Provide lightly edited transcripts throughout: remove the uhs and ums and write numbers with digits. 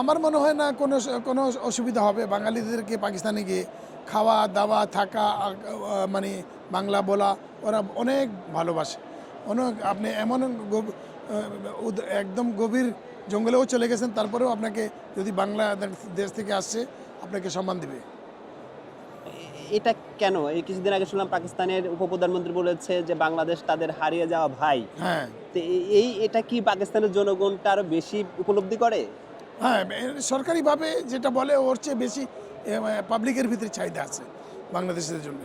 আমার মনে হয় না কোনো অসুবিধা হবে বাঙালিদেরকে পাকিস্তানে গিয়ে খাওয়া দাওয়া থাকা মানে বাংলা বলা ওরা অনেক ভালোবাসে। অনেক আপনি এমন একদম গভীর জঙ্গলেও চলে গেছেন, তারপরেও আপনাকে যদি দেশ থেকে আসছে আপনাকে সম্মান দিবে। এটা কেন? এই কিছুদিন আগে শুনলাম পাকিস্তানের উপপ্রধানমন্ত্রী বলেছে যে বাংলাদেশ তাদের হারিয়ে যাওয়া ভাই। হ্যাঁ, তো এটা কি পাকিস্তানের জনগণটা আরো বেশি উপলব্ধি করে? হ্যাঁ, সরকারিভাবে যেটা বলে ওর চেয়ে বেশি পাবলিকের ভিতরে চাহিদা আছে বাংলাদেশের জন্য,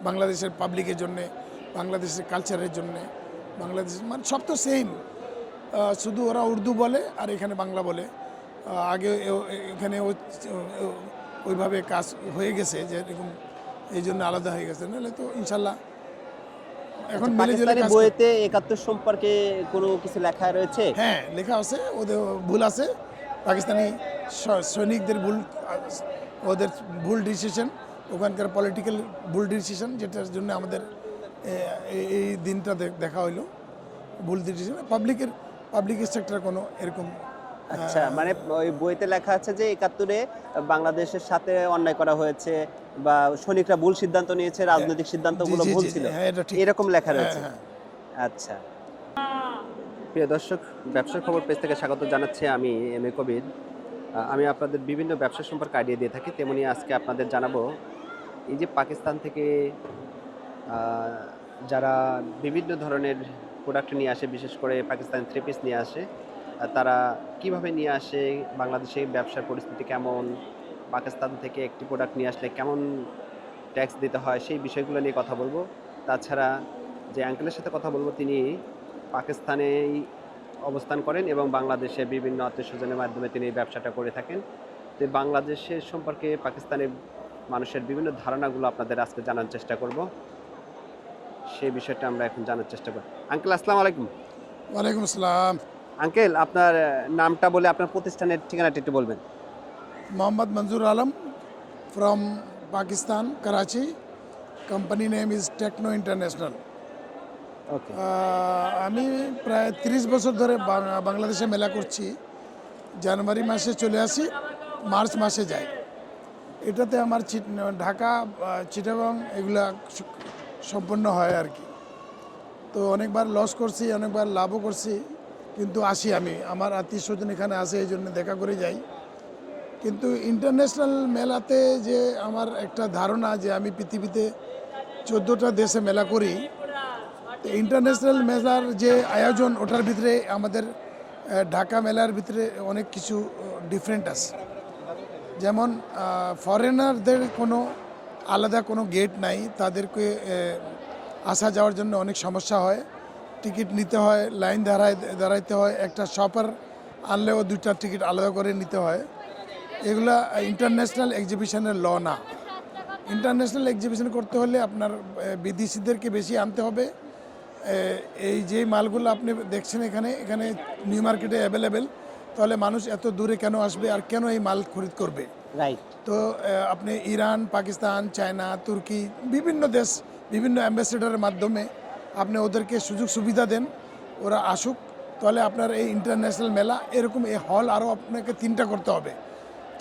বাংলাদেশের পাবলিকের জন্যে, বাংলাদেশের কালচারের জন্যে। বাংলাদেশ মানে সব তো সেম, শুধু ওরা উর্দু বলে আর এখানে বাংলা বলে। আগে এখানে ওইভাবে কাজ হয়ে গেছে যে এরকম, এই জন্য আলাদা হয়ে গেছে, নাহলে তো ইনশাল্লাহ এখন মিলে জুলে পাকিস্তানি কাজ বইতে ৭১ সম্পর্কে কোনো কিছু লেখা রয়েছে? হ্যাঁ, লেখা আছে, ওদের ভুল আছে। পাকিস্তানি সৈনিকদের ভুল, ওদের ভুল ডিসিশন, ওখানকার পলিটিক্যাল ভুল ডিসিশন, যেটার জন্য আমাদের এই দিনটা দেখা হইলো। ভুল ডিসিশন পাবলিক সেক্টর কোনো এরকম। আচ্ছা, মানে ওই বইতে লেখা আছে যে ৭১-এ বাংলাদেশের সাথে অন্যায় করা হয়েছে বা সৈনিকরা ভুল সিদ্ধান্ত নিয়েছে, রাজনৈতিক সিদ্ধান্তগুলো জি, ভুল জি, ছিল। হ্যাঁ, এটা ঠিক। এরকম লেখা হ্যাঁ, রয়েছে। হ্যাঁ। আচ্ছা। প্রিয় দর্শক, ব্যবসার খবর পেজ থেকে স্বাগত জানাচ্ছি আমি এম এ কবির। আমি আপনাদের বিভিন্ন ব্যবসা সম্পর্কে আইডিয়া দিয়ে থাকি, তেমনি আজকে আপনাদের জানাবো এই যে পাকিস্তান থেকে আহ, যারা বিভিন্ন ধরনের প্রোডাক্ট নিয়ে আসে, বিশেষ করে পাকিস্তান থ্রি পিস নিয়ে আসে, তারা কিভাবে নিয়ে আসে, বাংলাদেশে ব্যবসার পরিস্থিতি কেমন, পাকিস্তান থেকে একটি প্রোডাক্ট নিয়ে আসলে কেমন ট্যাক্স দিতে হয়, সেই বিষয়গুলো নিয়ে কথা বলবো। তাছাড়া যে আঙ্কেলের সাথে কথা বলবো, তিনি পাকিস্তানেই অবস্থান করেন এবং বাংলাদেশে বিভিন্ন আত্মীয়স্বজনের মাধ্যমে তিনি এই ব্যবসাটা করে থাকেন। তো বাংলাদেশের সম্পর্কে পাকিস্তানের মানুষের বিভিন্ন ধারণাগুলো আপনাদের আজকে জানার চেষ্টা করব। সেই বিষয়টা আমরা এখন জানার চেষ্টা করব। আঙ্কেল, আসসালামু আলাইকুম। ওয়ালাইকুম আসসালাম। আঙ্কেল, আপনার নামটা বলে আপনার প্রতিষ্ঠানের ঠিকানাটা একটু বলবেন। Mohammad Manzoor Alam from Pakistan, Karachi. Company name is techno international. Okay. আমি প্রায় 30 বছর ধরে বাংলাদেশে মেলা করছি। জানুয়ারি মাসে চলে আসি, মার্চ মাসে যাই। এটাতে আমার ঢাকা, চিটাগং এগুলা সম্পন্ন হয় আর কি। তো অনেকবার লস করছি, অনেকবার লাভও করছি, কিন্তু আসি আমি, আমার আত্মীয় স্বজন এখানে আসে, এই জন্য দেখা করে যাই। কিন্তু ইন্টারন্যাশনাল মেলাতে যে আমার একটা ধারণা যে আমি পৃথিবীতে 14টা দেশে মেলা করি, তো ইন্টারন্যাশনাল মেলার যে আয়োজন, ওটার ভিতরে আমাদের ঢাকা মেলার ভিতরে অনেক কিছু ডিফারেন্ট আছে। যেমন ফরেনারদের কোনো আলাদা কোনো গেট নাই, তাদেরকে আসা যাওয়ার জন্য অনেক সমস্যা হয়, টিকিট নিতে হয়, লাইন দাঁড়াইতে হয়, একটা শপার আনলেও 2টা টিকিট আলাদা করে নিতে হয়। এগুলা ইন্টারন্যাশনাল এক্সিবিশনের ল না। ইন্টারন্যাশনাল এক্সিবিশন করতে হলে আপনার বিদেশিদেরকে বেশি আনতে হবে। এই যে মালগুলো আপনি দেখছেন এখানে এখানে নিউ মার্কেটে অ্যাভেলেবেল, তাহলে মানুষ এত দূরে কেন আসবে আর কেন এই মাল খরিদ করবে? রাইট। তো আপনি ইরান, পাকিস্তান, চায়না, তুর্কি, বিভিন্ন দেশ, বিভিন্ন অ্যাম্বাসেডারের মাধ্যমে আপনি ওদেরকে সুযোগ সুবিধা দেন, ওরা আসুক, তাহলে আপনার এই ইন্টারন্যাশনাল মেলা এরকম এই হল আরও আপনাকে 3টা করতে হবে।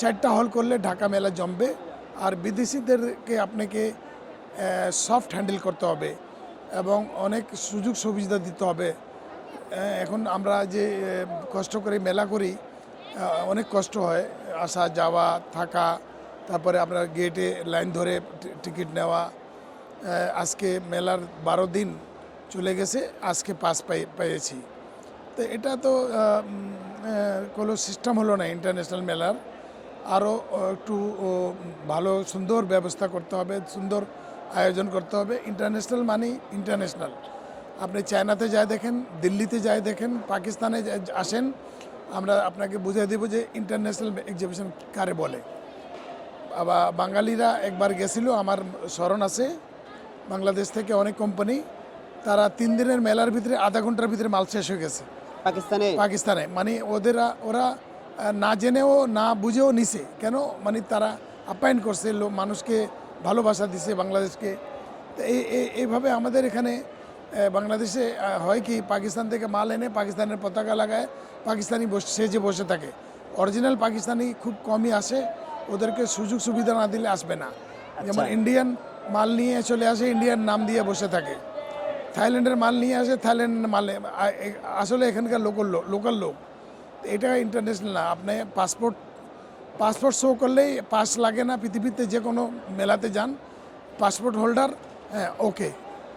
4টা হল করলে ঢাকা মেলা জমবে। আর বিদেশিদেরকে আপনাকে সফট হ্যান্ডেল করতে হবে এবং অনেক সুযোগ সুবিধা দিতে হবে। এখন আমরা যে কষ্ট করে মেলা করি, অনেক কষ্ট হয়, আসা যাওয়া থাকা, তারপরে আপনার গেটে লাইন ধরে টিকিট নেওয়া। আজকে মেলার 12 দিন চলে গেছে, আজকে পাস পেয়েছি। তো এটা তো কোনো সিস্টেম হলো না ইন্টারন্যাশনাল মেলার। আরও একটু ভালো সুন্দর ব্যবস্থা করতে হবে, সুন্দর আয়োজন করতে হবে। ইন্টারন্যাশনাল মানে ইন্টারন্যাশনাল। আপনি চায়নাতে যায় দেখেন, দিল্লিতে যায় দেখেন, পাকিস্তানে আসেন, আমরা আপনাকে বুঝিয়ে দেব যে ইন্টারন্যাশনাল এক্সিবিশন কারে বলে। আবার বাঙালিরা একবার গেছিল, আমার স্মরণ আছে, বাংলাদেশ থেকে অনেক কোম্পানি, তারা 3 দিনের মেলার ভিতরে আধা ঘন্টার ভিতরে মাল শেষ হয়ে গেছে পাকিস্তানে। মানে ওরা না জেনেও না বুঝেও নিছে কেন, মানে তারা আপ্যায়ন করছে, মানুষকে ভালোবাসা দিছে বাংলাদেশকে। তো এইভাবে আমাদের এখানে বাংলাদেশে হয় কি, পাকিস্তান থেকে মাল এনে পাকিস্তানের পতাকা লাগায় পাকিস্তানি সেজে বসে থাকে, অরিজিনাল পাকিস্তানি খুব কমই আসে, ওদেরকে সুযোগ সুবিধা না দিলে আসবে না। যেমন আচ্ছা। ইন্ডিয়ান মাল নিয়ে চলে আসে, ইন্ডিয়ান নাম দিয়ে বসে থাকে। থাইল্যান্ডের মাল নিয়ে আসে, থাইল্যান্ডের মাল আসলে এখানকার লোকাল লোক। এটা ইন্টারন্যাশনাল না। আপনি পাসপোর্ট শো করলেই পাস লাগে না। পৃথিবীতে যে কোনো মেলাতে যান, পাসপোর্ট হোল্ডার, হ্যাঁ ওকে,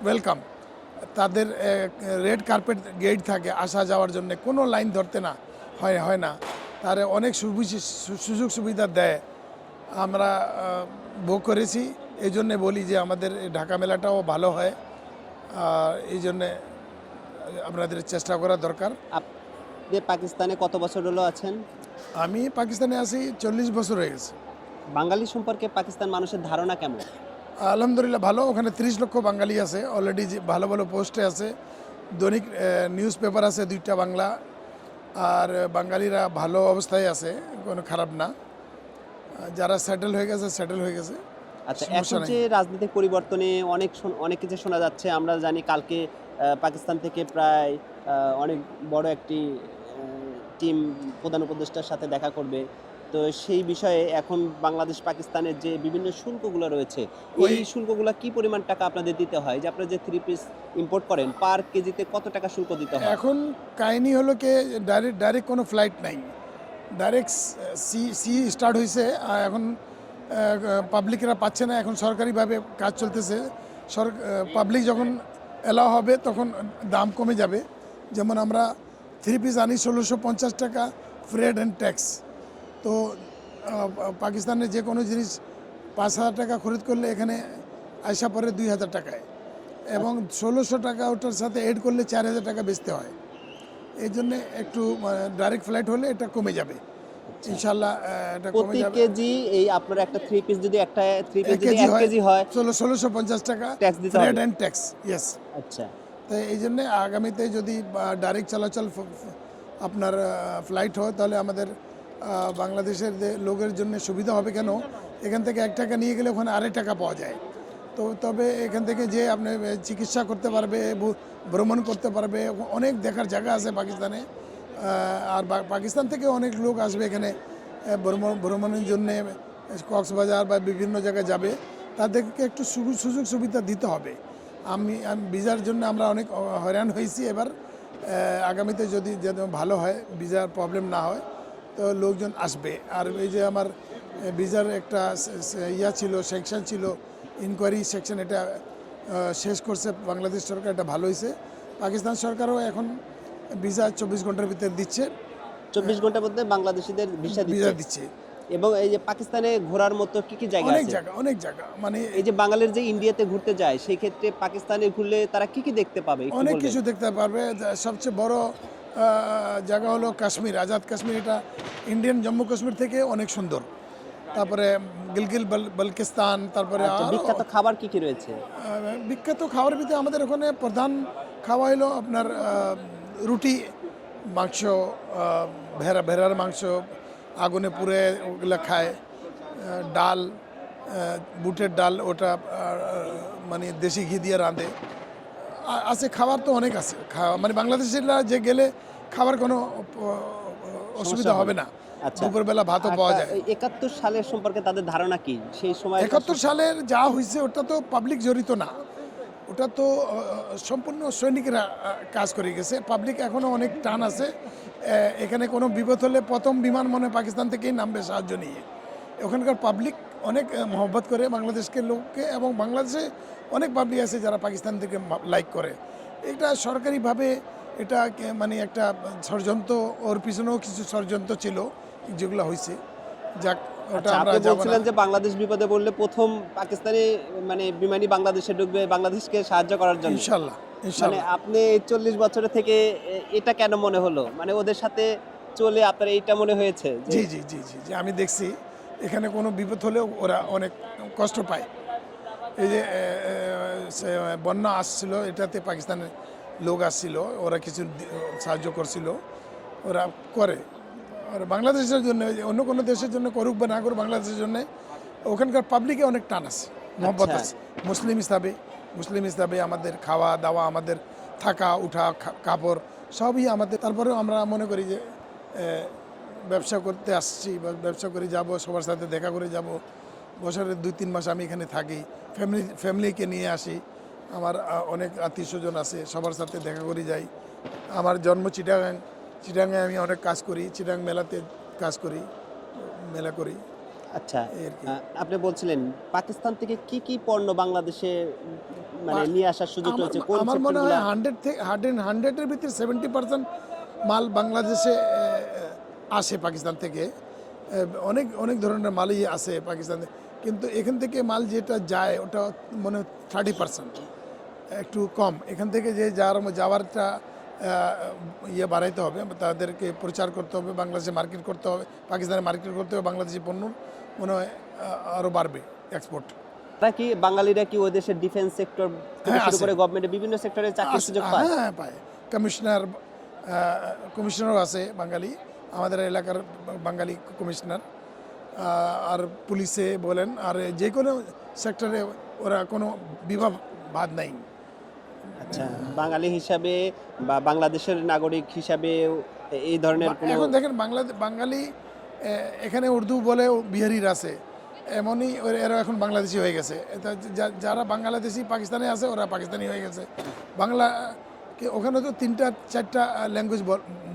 ওয়েলকাম। তাদের রেড কার্পেট গেট থাকে আসা যাওয়ার জন্য, কোনো লাইন ধরতে না হয় না। তারা অনেক সুযোগ সুবিধা দেয়। আমরা ভোগ করেছি, এই জন্যে বলি যে আমাদের এই ঢাকা মেলাটাও ভালো হয়। আর এই জন্যে আপনাদের চেষ্টা করা দরকার। আপনি পাকিস্তানে কত বছর হলো আছেন? আমি পাকিস্তানে আছি 40 বছর হয়ে গেছে। বাঙালি সম্পর্কে পাকিস্তান মানুষের ধারণা কেমন? আলহামদুলিল্লাহ ভালো। ওখানে 30 লক্ষ বাঙালি আছে অলরেডি, ভালো ভালো পোস্টে আছে। দৈনিক নিউজ পেপার আছে 2টা বাংলা। আর বাঙালিরা ভালো অবস্থায় আছে, কোনো খারাপ না। যারা সেটেল হয়ে গেছে। আচ্ছা, সমস্যা এখন নেই। যে রাজনৈতিক পরিবর্তনে অনেক কিছু শোনা যাচ্ছে, আমরা জানি কালকে পাকিস্তান থেকে প্রায় অনেক বড় একটি টিম প্রধান উপদেষ্টার সাথে দেখা করবে। তো সেই বিষয়ে এখন বাংলাদেশ পাকিস্তানের যে বিভিন্ন শুল্কগুলো রয়েছে, এই শুল্কগুলো কি পরিমাণ টাকা আপনাদের দিতে হয়? যে আপনারা যে 3 পিস ইম্পোর্ট করেন, পার কেজিতে কত টাকা শুল্ক দিতে হয়? এখন কাহিনী হলো কি, ডাইরেক্ট কোনো ফ্লাইট নাই। ডাইরেক্ট সি স্টার্ট হয়েছে। এখন পাবলিকরা পাচ্ছে না, এখন সরকারিভাবে কাজ চলতেছে। পাবলিক যখন এলাও হবে তখন দাম কমে যাবে। যেমন আমরা 3 পিস আনি 1650 টাকা, ফ্রেড অ্যান্ড ট্যাক্স। তো পাকিস্তানে যে কোনো জিনিস 5000 টাকা খরিদ করলে এখানে আসা পরে 2000 টাকায়, এবং 1600 টাকা ওটার সাথে এড করলে 4000 টাকা বেচতে হয়। এই জন্য একটু ডাইরেক্ট ফ্লাইট হলে এটা কমে যাবে ইনশাল্লাহ। এটা কমে প্রতি যাবে। কেজি এই আপনার একটা 3 পিস যদি 1 এক কেজি হয় কেজি হয় 1650 টাকা, ট্যাক্স দিতে ফ্রেড হবে। And tax, yes. আচ্ছা, তো এই জন্যে আগামীতে যদি ডাইরেক্ট চলাচল আপনার ফ্লাইট হয়, তাহলে আমাদের বাংলাদেশের লোকের জন্য সুবিধা হবে। কেন, এখান থেকে 1 টাকা নিয়ে গেলে ওখানে 2.5 টাকা পাওয়া যায়। তো তবে এখান থেকে যে আপনি চিকিৎসা করতে পারবে, ভ্রমণ করতে পারবে, অনেক দেখার জায়গা আছে পাকিস্তানে। আর পাকিস্তান থেকে অনেক লোক আসবে এখানে ভ্রমণের জন্যে, কক্সবাজার বা বিভিন্ন জায়গায় যাবে। তাদেরকে একটু সুযোগ সুবিধা দিতে হবে। আমি ভিসার জন্য আমরা অনেক হয়রান হয়েছি। এবার আগামীতে যদি ভালো হয়, ভিসার প্রবলেম না হয়, তো লোকজন আসবে। আর এই যে আমার ভিসার একটা ছিল, সেকশন ছিল, ইনকোয়ারি সেকশন, এটা শেষ করছে বাংলাদেশ সরকার। এটা ভালো হয়েছে। পাকিস্তান সরকারও এখন ভিসা 24 ঘন্টার ভিতরে দিচ্ছে। 24 ঘন্টার মধ্যে বাংলাদেশিদের ভিসা ভিসা দিচ্ছে। দিচ্ছে। এবং এই যে পাকিস্তানে ঘোরার মতো কি কি জায়গা আছে? অনেক জায়গা মানে এই যে বাঙালির যে ইন্ডিয়াতে ঘুরতে যায়, সেই ক্ষেত্রে পাকিস্তানে ঘুরলে তারা কি কি দেখতে পাবে একটু অনেক বলবেন? কিছু দেখতে পারবে। সবচেয়ে বড় জায়গা হলো কাশ্মীর, আজাদ কাশ্মীর। এটা ইন্ডিয়ান জম্মু কাশ্মীর থেকে অনেক সুন্দর। তারপরে গিলগিল বালকিস্তান, তারপরে আচ্ছা, আরো বিখ্যাত খাবার কি কি রয়েছে? বিখ্যাত খাবারের ভিতরে আমাদের ওখানে প্রধান খাওয়া হলো আপনার রুটি, মাংস, ভেড়ার মাংস আগুনে পুড়ে ওগুলো খায়। ডাল, বুটের ডাল, ওটা মানে দেশি ঘি দিয়ে রাঁধে। আছে খাবার তো অনেক আছে। মানে বাংলাদেশিরা যে গেলে খাবার কোনো অসুবিধা হবে না। আচ্ছা, দুপুরবেলা ভাতও পাওয়া যায়। 71 সালের সম্পর্কে তাদের ধারণা কি সেই সময়? 71 সালের যা হয়েছে ওটা তো পাবলিক জড়িত না, ওটা তো সম্পূর্ণ সৈনিকরা কাজ করে গেছে। পাবলিক এখনও অনেক টান আছে। এখানে কোনো বিপদ হলে প্রথম বিমান মনে পাকিস্তান থেকেই নামবে সাহায্য নিয়ে। ওখানকার পাবলিক অনেক মহব্বত করে বাংলাদেশকে লোককে, এবং বাংলাদেশে অনেক পাবলিক আছে যারা পাকিস্তান থেকে লাইক করে। এটা সরকারিভাবে এটা মানে একটা ষড়যন্ত্র, ওর পিছনেও কিছু ষড়যন্ত্র ছিল যেগুলো হয়েছে। যাক, ওটা আচ্ছা, আমরা আপনি যাব না। বলছিলেন যে বাংলাদেশ বিপদে পড়লে প্রথম পাকিস্তানি মানে বিমানই বাংলাদেশে ঢুকবে বাংলাদেশকে সাহায্য করার জন্য। ইনশাল্লাহ মানে ইনশাল্লাহ। আপনি 40 বছরের থেকে এটা কেন মনে হলো? মানে ওদের সাথে চলে আপনার এইটা মনে হয়েছে যে জি জি জি জি জি আমি দেখছি এখানে কোনো বিপদ হলেও ওরা অনেক কষ্ট পায়। এই যে বন্যা আসছিল, এটাতে পাকিস্তানের লোক আসছিল, ওরা কিছু সাহায্য করছিল, ওরা করে। আর বাংলাদেশের জন্য, অন্য কোনো দেশের জন্য করুক বা না করুক, বাংলাদেশের জন্য ওখানকার পাবলিকে অনেক টান আছে, মহব্বত আছে। মুসলিম হিসাবে আমাদের খাওয়া দাওয়া, আমাদের থাকা উঠা, কাপড় সবই আমাদের। তারপরেও আমরা মনে করি যে ব্যবসা করতে আসছি বা ব্যবসা করে যাব, সবার সাথে দেখা করে যাব। বছরের 2-3 মাস আমি এখানে থাকি, ফ্যামিলিকে নিয়ে আসি। আমার অনেক আত্মীয় স্বজন আছে, সবার সাথে দেখা করে যাই। আমার জন্ম চিটাগাং, চিটাগাংয়ে আমি অনেক কাজ করি, চিটাগাং মেলাতে কাজ করি, মেলা করি। আচ্ছা, এই আর কি। আপনি বলছিলেন পাকিস্তান থেকে কি কি পণ্য বাংলাদেশে মানে নিয়ে আসার সুযোগ আমার রয়েছে, কোন আমার মনে হয় সেক্টরগুলো? 100 থেকে 100-এর ভিতরে 70% মাল বাংলাদেশে আসে পাকিস্তান থেকে। অনেক অনেক ধরনের মালই আসে পাকিস্তানে, কিন্তু এখান থেকে মাল যেটা যায় ওটা মনে হয় 30%, একটু কম। এখান থেকে যে যাওয়ারটা ইয়ে বাড়াইতে হবে, তাদেরকে প্রচার করতে হবে, বাংলাদেশে মার্কেট করতে হবে, পাকিস্তানে মার্কেট করতে হবে, বাংলাদেশি পণ্য মনে হয় আরও বাড়বে এক্সপোর্ট। তারা কি বাঙালিরা কি ওই দেশের ডিফেন্স সেক্টর থেকে হ্যাঁ, শুরু আছে। করে গভর্নমেন্টের বিভিন্ন সেক্টরে চাকরির সুযোগ পায়? হ্যাঁ, পায়। কমিশনারও আছে বাঙালি, আমাদের এলাকার বাঙালি কমিশনার। আর পুলিশে বলেন, আর যে কোনো সেক্টরে ওরা কোনো বিভাগ বাদ নাই। আচ্ছা, বাঙালি হিসাবে বা বাংলাদেশের নাগরিক হিসাবে এই ধরনের কোনো এখন দেখেন বাঙালি এখানে উর্দু বলে বিহারির আছে, এমনই এরা এখন বাংলাদেশি হয়ে গেছে। এটা যারা বাংলাদেশি পাকিস্তানে আছে ওরা পাকিস্তানি হয়ে গেছে। বাংলা ওখানে তো 3-4টা ল্যাঙ্গুয়েজ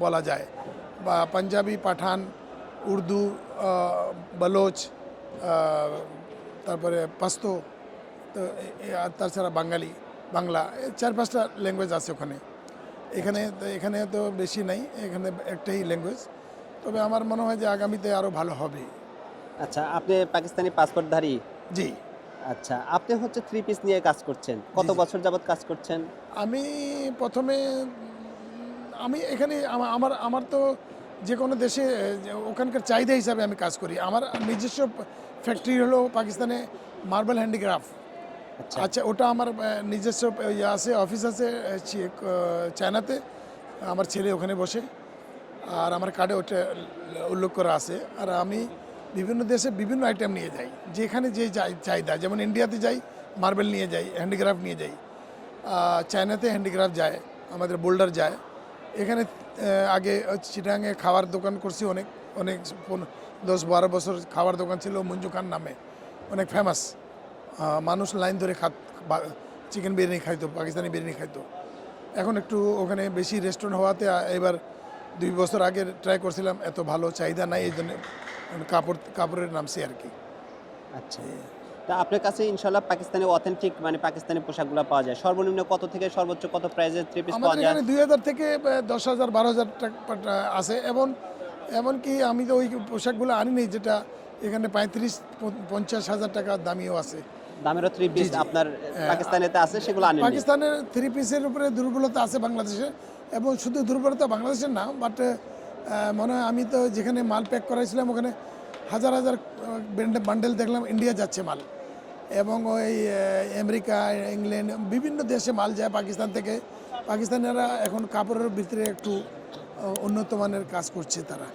বলা যায়, বা পাঞ্জাবি, পাঠান, উর্দু, বালোচ, তারপরে পাস্তো, তো আর তাছাড়া বাংলা, 4-5টা ল্যাঙ্গুয়েজ আছে ওখানে। এখানে তো বেশি নাই, এখানে একটাই ল্যাঙ্গুয়েজ। তবে আমার মনে হয় যে আগামীতে আরও ভালো হবে। আচ্ছা, আপনি পাকিস্তানি পাসপোর্টধারী? জি। আচ্ছা, আপনি হচ্ছে 3 পিস নিয়ে কাজ করছেন, কত জি। বছর যাবত কাজ করছেন? আমি প্রথমে আমি এখানে আমার আমার তো যে কোনো দেশে যে ওখানকার চাহিদা হিসাবে আমি কাজ করি। আমার নিজস্ব ফ্যাক্টরি হলো পাকিস্তানে মার্বেল হ্যান্ডিক্রাফট। আচ্ছা, আচ্ছা, ওটা আমার নিজস্ব ইয়ে আছে, অফিস আছে চায়নাতে। আমার ছেলে ওখানে বসে, আর আমার কার্ডে ওটা উল্লেখ করা আছে। আর আমি বিভিন্ন দেশে বিভিন্ন আইটেম নিয়ে যাই, যেখানে যে চাহিদা। যেমন ইন্ডিয়াতে যাই, মার্বেল নিয়ে যাই, হ্যান্ডিক্রাফট নিয়ে যাই। চায়নাতে হ্যান্ডিক্রাফট যায়, আমাদের বোল্ডার যায়। এখানে আগে চিটাগাংয়ে খাওয়ার দোকান করছি, অনেক অনেক 10-12 বছর খাওয়ার দোকান ছিল মঞ্জু খান নামে, অনেক ফেমাস। মানুষ লাইন ধরে চিকেন বিরিয়ানি খাইতো, পাকিস্তানি বিরিয়ানি খাইতো। এখন একটু ওখানে বেশি রেস্টুরেন্ট হওয়াতে এবার 2 বছর আগে ট্রাই করছিলাম, এত ভালো চাহিদা নাই, এই জন্য কাপড়ের নামছি আর কি। আচ্ছা। তা আপনার কাছে ইনশাআল্লাহ পাকিস্তানি অথেন্টিক মানে পাকিস্তানি পোশাকগুলো পাওয়া যায়। সর্বনিম্ন কত থেকে সর্বোচ্চ কত প্রাইসের 3 পিস পাওয়া আমাদের যায়? এখানে 2000 থেকে 10,000 12,000 টাকা আছে। এমনকি আমি তো ওই পোশাকগুলো আনিনি, যেটা এখানে 35-50 হাজার টাকা দামিও আছে। দামেরও 3 পিস জি। আপনার পাকিস্তানেতে আছে, সেগুলো আনেননি? পাকিস্তানের 3 পিসের উপরে দুর্বলতা আছে বাংলাদেশে, এবং শুধু দুর্বলতা বাংলাদেশের না, বাট মনে হয় আমি তো যেখানে মাল প্যাক করাইছিলাম ওখানে হাজার হাজার বান্ডেল দেখলাম ইন্ডিয়া যাচ্ছে মাল, এবং ওই আমেরিকা, ইংল্যান্ড, বিভিন্ন দেশে মাল যায় পাকিস্তান থেকে। পাকিস্তানিরা এখন কাপড়ের ভিতরে একটু উন্নত মানের কাজ করছে তারা।